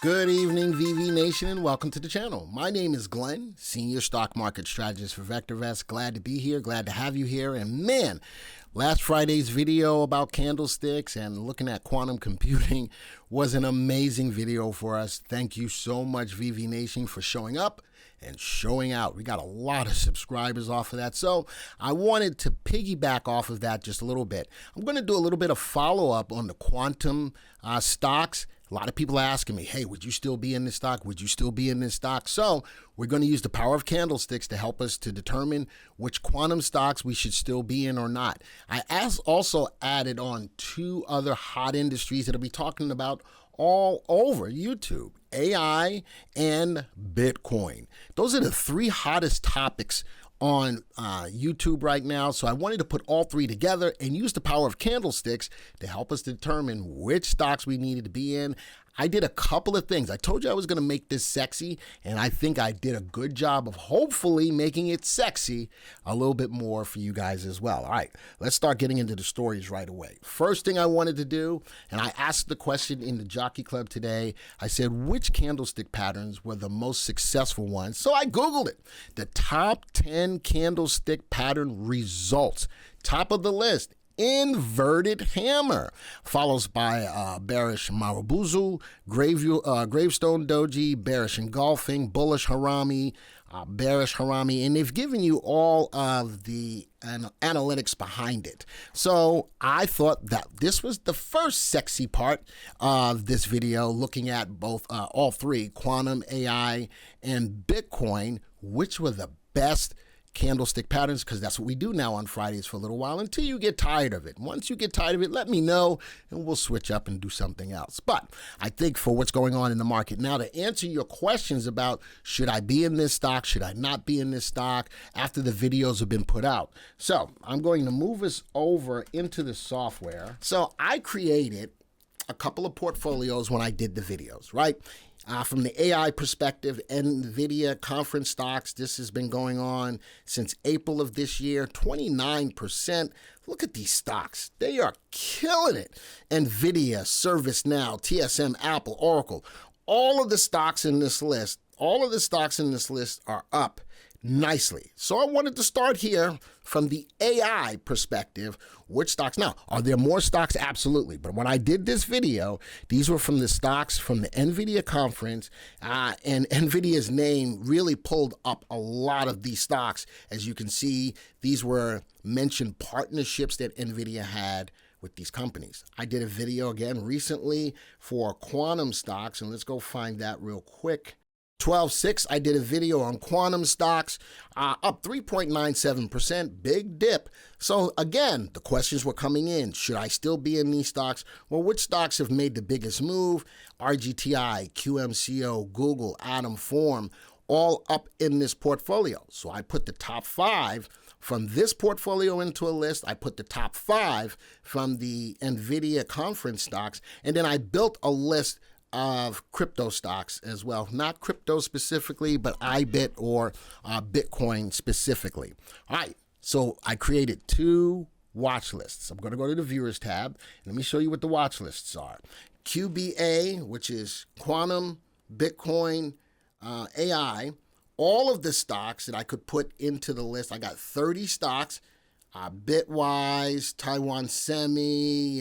Good evening, VV Nation, and welcome to the channel. My name is Glenn, Senior Stock Market Strategist for VectorVest. Glad to be here, glad to have you here. And man, last Friday's video about candlesticks and looking at quantum computing was an amazing video for us. Thank you so much, VV Nation, for showing up and showing out. We got a lot of subscribers off of that. So I wanted to piggyback off of that just a little bit. I'm going to do a little bit of follow-up on the quantum stocks. A lot of people are asking me, hey, would you still be in this stock? Would you still be in this stock? So we're going to use the power of candlesticks to help us to determine which quantum stocks we should still be in or not. I also added on two other hot industries that I'll be talking about all over YouTube: AI and Bitcoin. Those are the three hottest topics on YouTube right now. So I wanted to put all three together and use the power of candlesticks to help us determine which stocks we needed to be in. I did a couple of things. I told you I was going to make this sexy, and I think I did a good job of hopefully making it sexy a little bit more for you guys as well. All right, let's start getting into the stories right away. First thing I wanted to do, and I asked the question in the Jockey Club today, I said, which candlestick patterns were the most successful ones? So I Googled it. The top 10 candlestick pattern results. Top of the list: inverted hammer, follows by bearish Marubozu, gravestone doji, bearish engulfing, bullish harami, bearish harami, and they've given you all of the analytics behind it. So I thought that this was the first sexy part of this video, looking at both all three, quantum, AI, and Bitcoin, which were the best candlestick patterns, because that's what we do now on Fridays for a little while until you get tired of it. Once you get tired of it, let me know and we'll switch up and do something else. But I think for what's going on in the market now, to answer your questions about should I be in this stock, should I not be in this stock, after the videos have been put out. So I'm going to move us over into the software. So I created a couple of portfolios when I did the videos, right? From the AI perspective, NVIDIA conference stocks, this has been going on since April of this year, 29%. Look at these stocks. They are killing it. NVIDIA, ServiceNow, TSM, Apple, Oracle, all of the stocks in this list, are up nicely. So I wanted to start here from the AI perspective. Which stocks? Now, are there more stocks? Absolutely. But when I did this video, these were from the stocks from the NVIDIA conference, and NVIDIA's name really pulled up a lot of these stocks. As you can see, these were mentioned partnerships that NVIDIA had with these companies. I did a video again recently for quantum stocks, and let's go find that real quick. 12/6, I did a video on quantum stocks, up 3.97%, big dip. So again, the questions were coming in. Should I still be in these stocks? Well, which stocks have made the biggest move? RGTI, QMCO, Google, Atom, Form, all up in this portfolio. So I put the top 5 from this portfolio into a list. I put the top 5 from the NVIDIA conference stocks, and then I built a list of crypto stocks as well. Not crypto specifically, but IBIT or Bitcoin specifically. All right, so I created 2 watch lists. I'm going to go to the viewers tab. Let me show you what the watch lists are. QBA, which is quantum, Bitcoin, AI, all of the stocks that I could put into the list. I got 30 stocks, Bitwise, Taiwan Semi,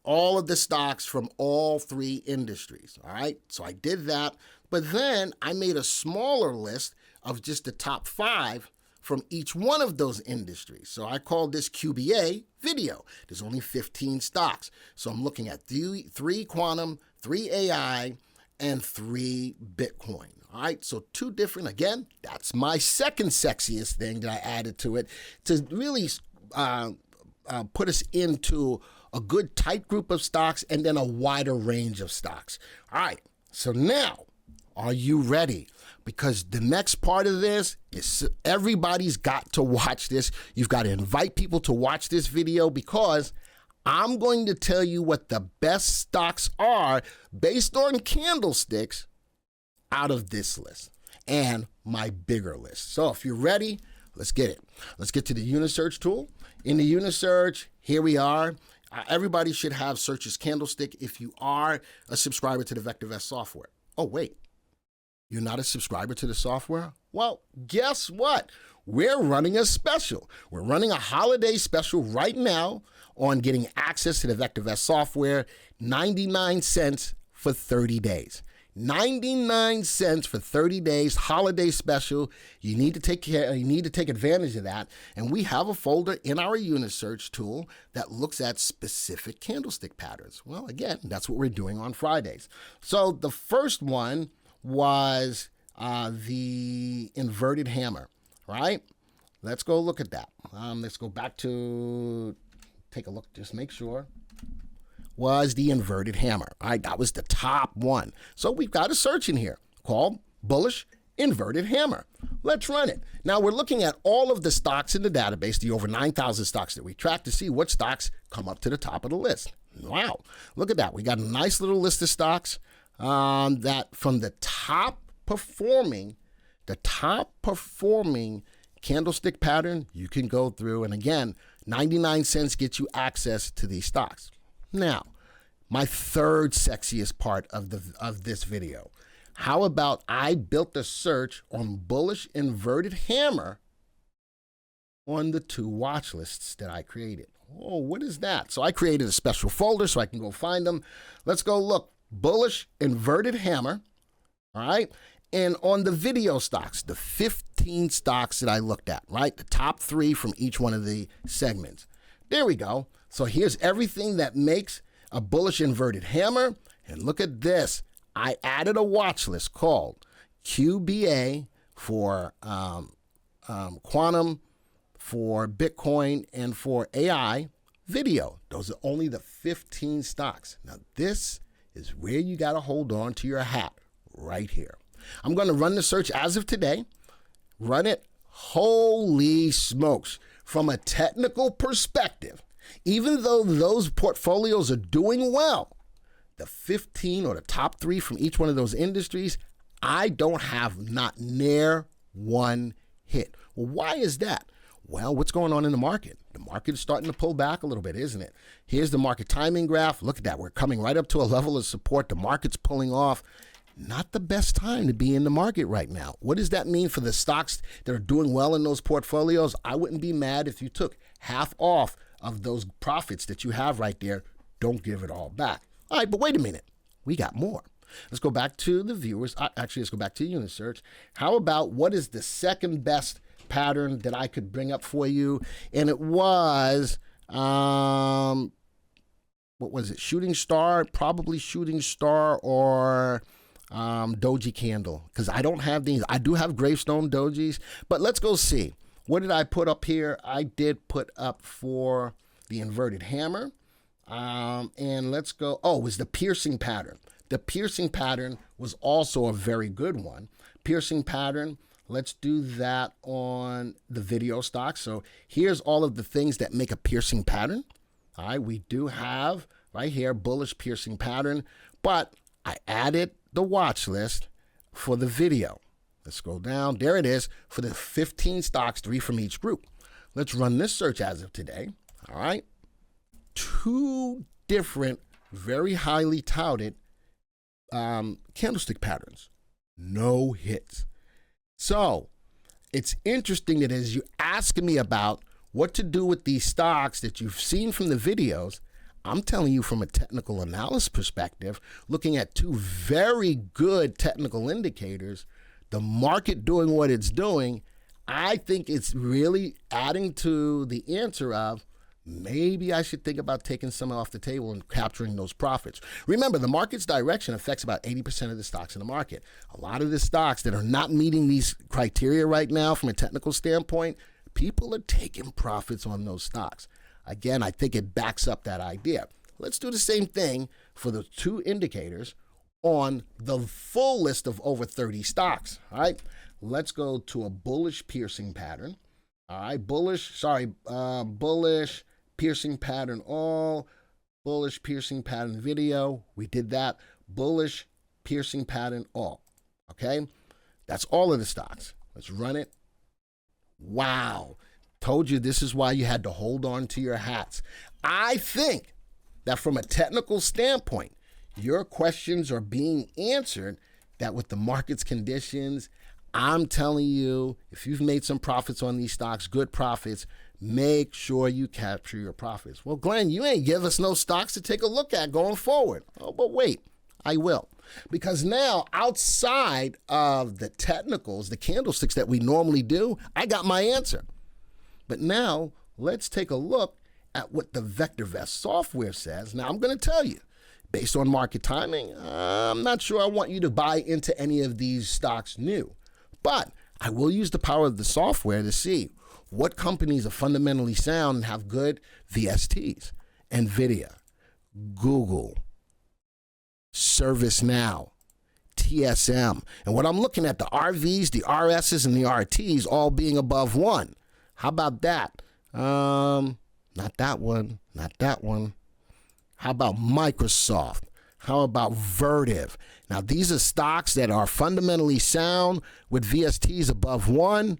all of the stocks from all 3 industries, all right? So I did that, but then I made a smaller list of just the top 5 from each one of those industries. So I called this QBA video. There's only 15 stocks. So I'm looking at 3 quantum, 3 AI, and 3 Bitcoin. All right, so 2 different, again, that's my second sexiest thing that I added to it to really put us into a good tight group of stocks and then a wider range of stocks. All right, so now, are you ready? Because the next part of this is everybody's got to watch this. You've got to invite people to watch this video, because I'm going to tell you what the best stocks are based on candlesticks out of this list and my bigger list. So if you're ready, let's get it. Let's get to the Unisearch tool. In the Unisearch, here we are. Everybody should have search as candlestick if you are a subscriber to the VectorVest software. Oh, wait, you're not a subscriber to the software? Well, guess what? We're running a special. We're running a holiday special right now on getting access to the VectorVest software, 99 cents for 30 days. 99 cents for 30 days, holiday special. You need to take advantage of that. And we have a folder in our unit search tool that looks at specific candlestick patterns. Well, again, that's what we're doing on Fridays. So the first one was the inverted hammer, right? Let's go look at that. Let's go back to take a look, just make sure. Was the inverted hammer. All right, that was the top one. So we've got a search in here called bullish inverted hammer. Let's run it. Now we're looking at all of the stocks in the database, the over 9,000 stocks that we track, to see what stocks come up to the top of the list. Wow, look at that. We got a nice little list of stocks that from the top performing candlestick pattern, you can go through, and again, 99 cents gets you access to these stocks. Now, my third sexiest part of this video. How about I built a search on bullish inverted hammer on the 2 watch lists that I created. Oh, what is that? So I created a special folder so I can go find them. Let's go look. Bullish inverted hammer. All right. And on the video stocks, the 15 stocks that I looked at, right? The top 3 from each one of the segments. There we go. So here's everything that makes a bullish inverted hammer. And look at this. I added a watch list called QBA for quantum, for Bitcoin, and for AI video. Those are only the 15 stocks. Now this is where you got to hold on to your hat right here. I'm going to run the search as of today. Run it. Holy smokes. From a technical perspective, even though those portfolios are doing well, the 15 or the top 3 from each one of those industries, I don't have not near one hit. Well, why is that? Well, what's going on in the market? The market is starting to pull back a little bit, isn't it? Here's the market timing graph. Look at that. We're coming right up to a level of support. The market's pulling off. Not the best time to be in the market right now. What does that mean for the stocks that are doing well in those portfolios? I wouldn't be mad if you took half off of those profits that you have right there. Don't give it all back. All right, but wait a minute. We got more. Let's go back to the viewers. Actually, let's go back to unit search. How about what is the second best pattern that I could bring up for you? And it was, what was it? Shooting star, probably shooting star or doji candle, because I don't have these. I do have gravestone dojis, but let's go see. What did I put up here? I did put up for the inverted hammer. And let's go. Oh, it was the piercing pattern. The piercing pattern was also a very good one. Piercing pattern. Let's do that on the video stock. So here's all of the things that make a piercing pattern. All right, we do have right here bullish piercing pattern, but I added the watch list for the video. Let's scroll down. There it is for the 15 stocks, 3 from each group. Let's run this search as of today. All right. 2 different, very highly touted candlestick patterns. No hits. So it's interesting that as you ask me about what to do with these stocks that you've seen from the videos, I'm telling you from a technical analysis perspective, looking at 2 very good technical indicators, the market doing what it's doing, I think it's really adding to the answer of maybe I should think about taking some off the table and capturing those profits. Remember, the market's direction affects about 80% of the stocks in the market. A lot of the stocks that are not meeting these criteria right now from a technical standpoint, people are taking profits on those stocks. Again, I think it backs up that idea. Let's do the same thing for the 2 indicators on the full list of over 30 stocks. All right, let's go to a bullish piercing pattern. All right, bullish piercing pattern all, bullish piercing pattern video. We did that. Bullish piercing pattern all. Okay, that's all of the stocks. Let's run it. Wow. Told you this is why you had to hold on to your hats. I think that from a technical standpoint, your questions are being answered that with the market's conditions, I'm telling you, if you've made some profits on these stocks, good profits, make sure you capture your profits. Well, Glenn, you ain't give us no stocks to take a look at going forward. Oh, but wait, I will. Because now, outside of the technicals, the candlesticks that we normally do, I got my answer. But now, let's take a look at what the VectorVest software says. Now, I'm going to tell you, based on market timing, I'm not sure I want you to buy into any of these stocks new. But I will use the power of the software to see what companies are fundamentally sound and have good VSTs. NVIDIA, Google, ServiceNow, TSM. And what I'm looking at, the RVs, the RSs, and the RTs all being above 1. How about that? Not that one, not that one. How about Microsoft? How about Vertiv? Now, these are stocks that are fundamentally sound with VSTs above 1.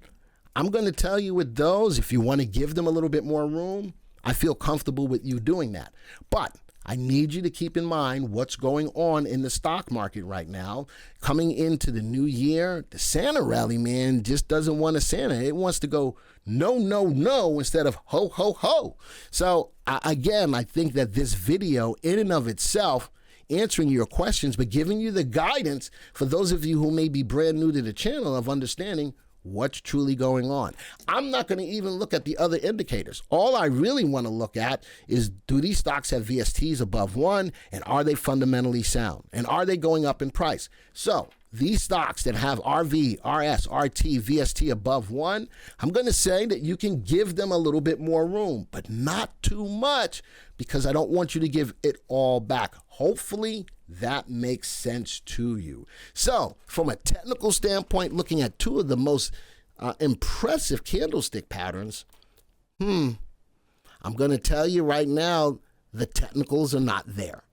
I'm going to tell you with those, if you want to give them a little bit more room, I feel comfortable with you doing that. But I need you to keep in mind what's going on in the stock market right now. Coming into the new year, the Santa rally, man, just doesn't want a Santa. It wants to go no, no, no instead of ho, ho, ho. So again, I think that this video in and of itself, answering your questions, but giving you the guidance for those of you who may be brand new to the channel of understanding what's truly going on. I'm not going to even look at the other indicators. All I really want to look at is, do these stocks have VSTs above 1, and are they fundamentally sound? And are they going up in price? So these stocks that have RV, RS, RT, VST above 1, I'm going to say that you can give them a little bit more room, but not too much, because I don't want you to give it all back. Hopefully that makes sense to you. So from a technical standpoint, looking at two of the most impressive candlestick patterns, I'm going to tell you right now, the technicals are not there.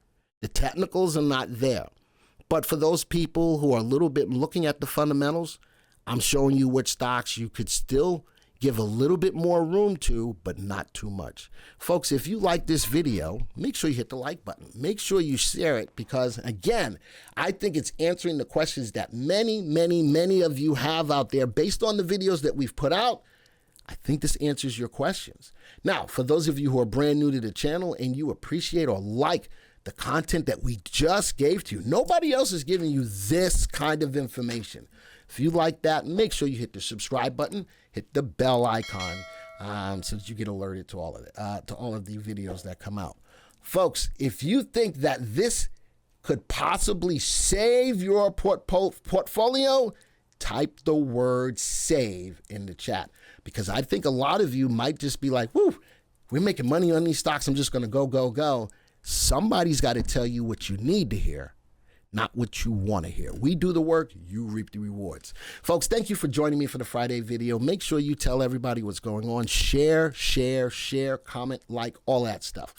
The technicals are not there. But for those people who are a little bit looking at the fundamentals, I'm showing you which stocks you could still give a little bit more room to, but not too much. Folks, if you like this video, make sure you hit the like button. Make sure you share it, because again, I think it's answering the questions that many of you have out there based on the videos that we've put out. I think this answers your questions. Now, for those of you who are brand new to the channel and you appreciate or like the content that we just gave to you, nobody else is giving you this kind of information. If you like that, make sure you hit the subscribe button, hit the bell icon, so that you get alerted to all of the videos that come out. Folks, if you think that this could possibly save your portfolio, type the word save in the chat, because I think a lot of you might just be like, whoo, we're making money on these stocks, I'm just going to go. Somebody's got to tell you what you need to hear, not what you want to hear. We do the work, you reap the rewards. Folks, thank you for joining me for the Friday video. Make sure you tell everybody what's going on. Share, comment, like, all that stuff.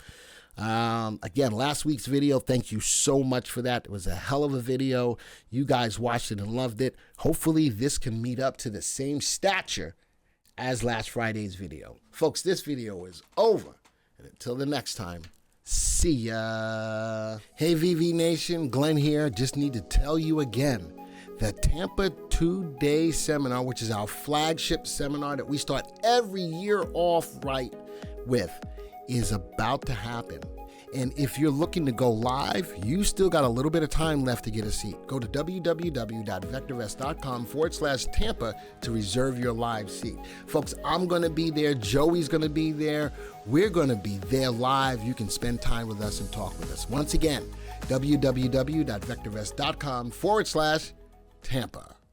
Again, last week's video, thank you so much for that. It was a hell of a video. You guys watched it and loved it. Hopefully this can meet up to the same stature as last Friday's video. Folks, this video is over. And until the next time, see ya. Hey VV Nation, Glenn here. Just need to tell you again, the Tampa 2-day seminar, which is our flagship seminar that we start every year off right with, is about to happen. And if you're looking to go live, you still got a little bit of time left to get a seat. Go to www.vectorvest.com/Tampa to reserve your live seat. Folks, I'm going to be there. Joey's going to be there. We're going to be there live. You can spend time with us and talk with us. Once again, www.vectorvest.com/Tampa.